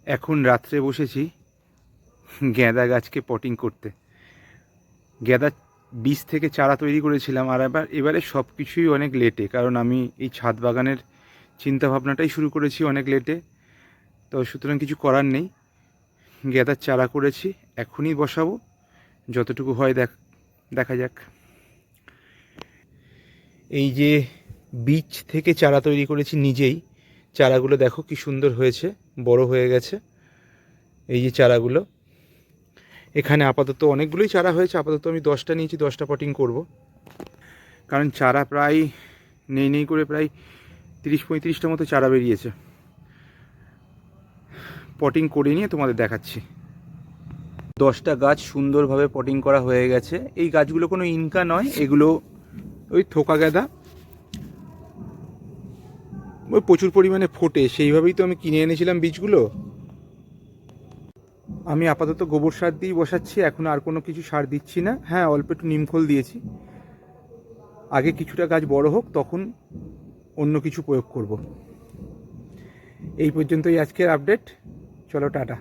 এখন রাত্রে বসেছি গাঁদা গাছকে পটিং করতে। গাঁদা বীজ থেকে চারা তৈরি করেছিলাম, আর এবারে সব কিছুই অনেক লেটে, কারণ আমি এই ছাদ বাগানের চিন্তাভাবনাটাই শুরু করেছি অনেক লেটে। তো সুতরাং কিছু করার নেই, গাঁদার চারা করেছি, এখনই বসাবো, যতটুকু হয় দেখা যাক। এই যে বীজ থেকে চারা তৈরি করেছি নিজেই, চারাগুলো দেখো কি সুন্দর হয়েছে, বড় হয়ে গেছে। এই যে চারাগুলো, এখানে আপাতত অনেকগুলোই চারা হয়েছে, আপাতত আমি 10টা নিয়েছি, 10টা পটিং করব। কারণ চারা প্রায় নেই করে প্রায় 30-35টা মতো চারা বেরিয়েছে। পটিং করে নিয়ে তোমাদের দেখাচ্ছি। 10টা গাছ সুন্দরভাবে পটিং করা হয়ে গেছে। এই গাছগুলো কোনো ইনকা নয়, এগুলো ওই থোকা গাঁদা, ওই প্রচুর পরিমাণে ফোটে, সেইভাবেই তো আমি কিনে এনেছিলাম বীজগুলো। আমি আপাতত গোবর সার দিয়েই বসাচ্ছি, এখন আর কোনো কিছু সার দিচ্ছি না। হ্যাঁ, অল্প একটু নিমখোল দিয়েছি, আগে কিছুটা গাছ বড় হোক তখন অন্য কিছু প্রয়োগ করব। এই পর্যন্তই আজকের আপডেট। চলো টাটা।